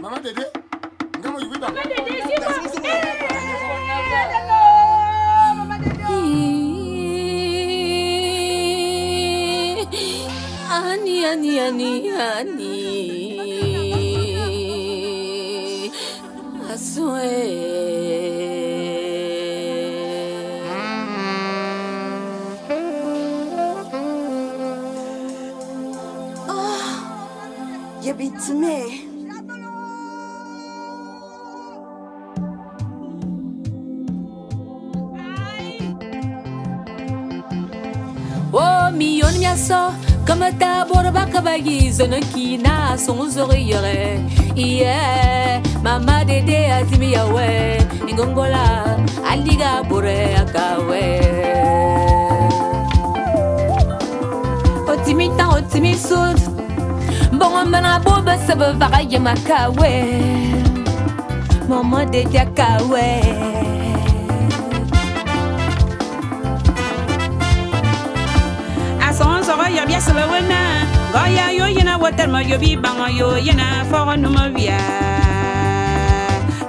Maman Dédé, Maman Ani you beat me. Oh, million miaso, comme ta borba kabagi, zonakina, son oreilles. Yeah, Mama Dédé azimi yawe, ingongola, aliga bore akawe. Otimita, otimisud, bon mana boba sebe varaye makawe. Mama Dédé akawe. Yo bien se wena goya yo yena water ma yo bi banga yo yena for no ma via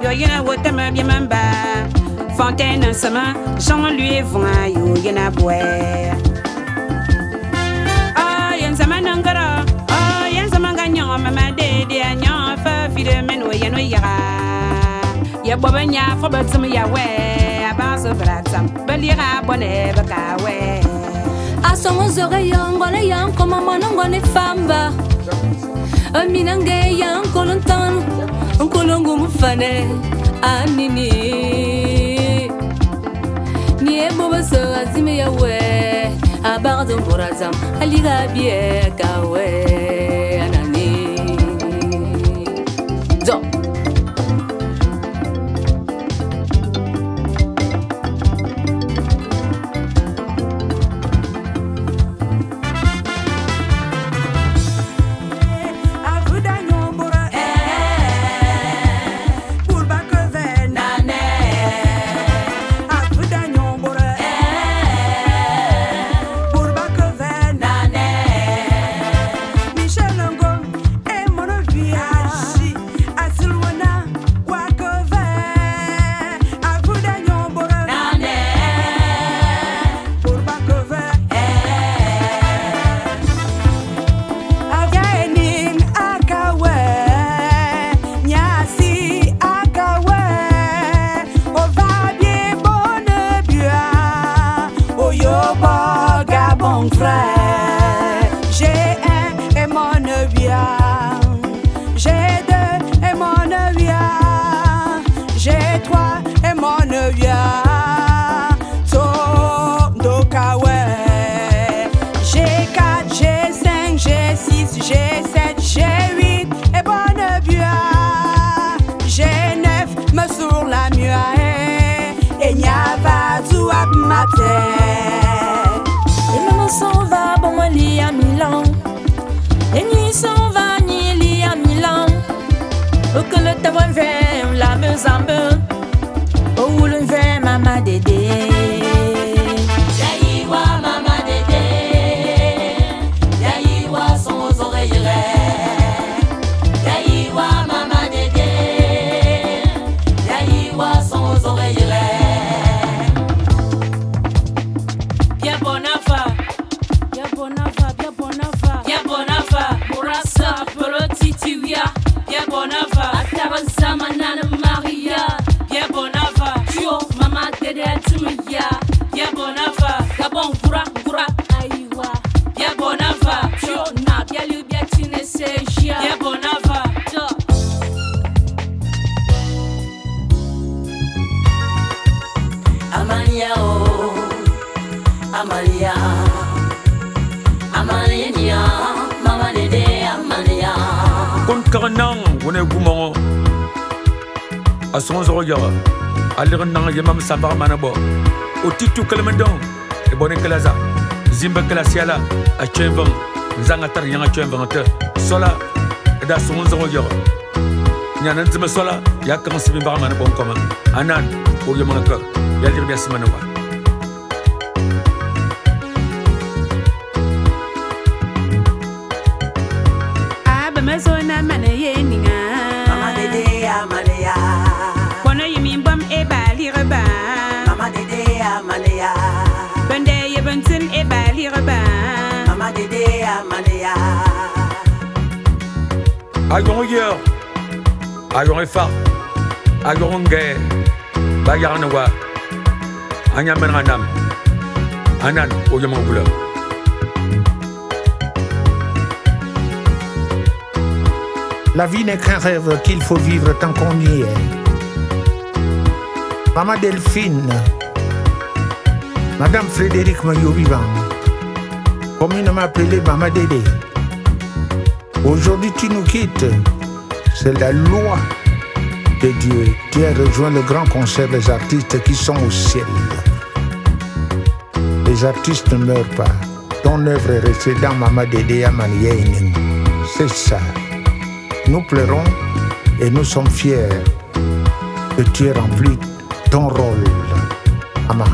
yo yena water ma bien mamba fontaine sama Jean lui vra yo yena boy ah yen sama nangara ah yen sama ganyo Mama Dédé anya fa fi de men wo yeno yara ya bobanya fo batsum ya we abaso bratsam balira bonne bakawe. A son oreilles, ngone yang koma manongone famba. Minange yang kolontan, kolongo mufane anini. Ni ebo so azime yawe, abardon borazam, aliga bie kawe anani. Zo. Et maman s'en va, bon moi lit à Milan. Et nuit s'en va, ni lit à Milan. Au que le tabac vient, la meuse. Oh le vin, Mama Dédé. Yaïwa, Mama Dédé. Yaïwa, son aux oreilles. Yaïwa, Mama Dédé. Yaïwa, son aux oreilles. Amalia, oh, Amalia, Amalia, Mama Dédé, Amalia. Kon karanang, on est goumon. À son regard, à l'irnang, yamam sabar manabo. Au titu kalamandong, et bonne kalaza. Zimba kalasiala, à Chemvang, Zangatar yang à Chemvang, Sola, et à son regard. Nyanan zima sola ya kan sibi ba man bon koma anan o yo man ka ya dir bes man wa aba mazona mana yeninga Mama dede amania. kono yimi bam e bali reba Mama dede amania. bande yebentin e bali reba Mama dede amania. ayon yo ayon fa ayon nge ba yarna wa anya men ranam anan o yo man bula La vie n'est qu'un rêve qu'il faut vivre tant qu'on y est. Maman Delphine, Madame Frédéric Mayovivan, communément appelée Maman Dédé. Aujourd'hui tu nous quittes, c'est la loi de Dieu. Tu as rejoint le grand concert des artistes qui sont au ciel. Les artistes ne meurent pas. Ton œuvre est restée dans Maman Dédé à Maniaïnen. C'est ça. Nous pleurons et nous sommes fiers que tu aies rempli ton rôle, maman.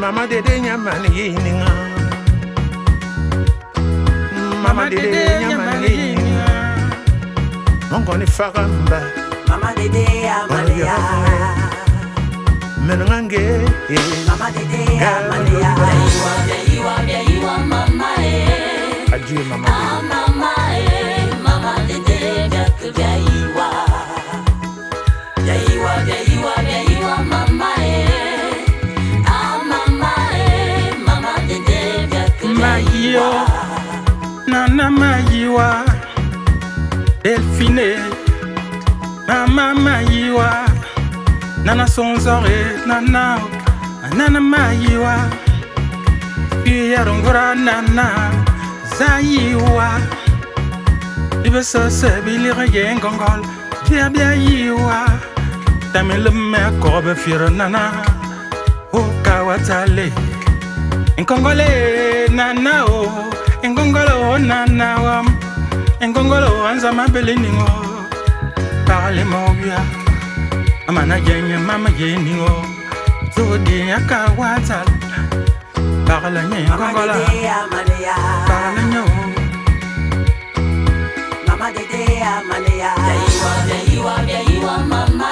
Mama Dédé nyaman yininga. Mama Dédé nyaman yininga. Mongoni faramba. Mama dede amania. Menange. Mama dede amania. Yaiwa mama Adieu maman. ah mama mama dede biak biaiwa yaiwa mama ah mama mama dede biak Mayo, nana mayiwa, Delphine, mama mayiwa, nana sonzore, nana mayiwa, yarongora nana zayiwa, ibe sose bilire yengongol, bia yiwa, tamele me kobe firo nana, o kawatale. Nkongole nana o, nkongolo nana wam, nkongolo anza mabeliningo, parle mobia, amana jenye mama yeningo, zodi akawatal, parle nye Mama nkongola, dede amania. parle nye o. Mama dede amania. yaiwa mama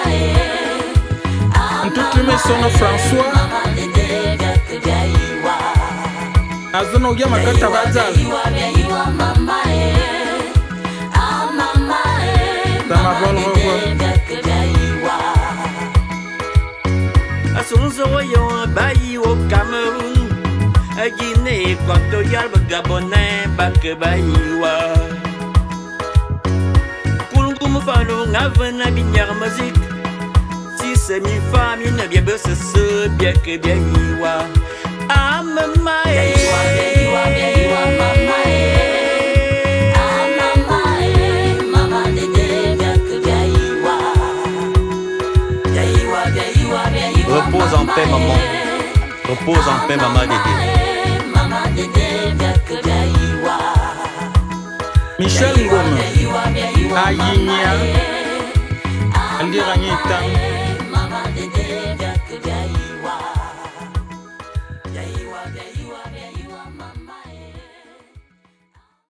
ah Ntutu me sono François, mama dede biak biaiwa azono uya makata bazal, yaiwa mama ah mama sama vol revoir. biak biaiwa Asonzo yo bayi au Cameroun, a Guinée équatoriale, Gabonais, Bak Bayiwa. Kulungum fano ngavena binyar musique, si c'est mi famille ne bien beuse ce bien que bien yiwa. Ah mama yaiwa mama ah mama mama dede biak biaiwa yaiwa Repose en paix, maman. Repose en paix, maman Dédé. mama dede biak biaiwa Michel Ngoma, Ayinia, Aldiranyita.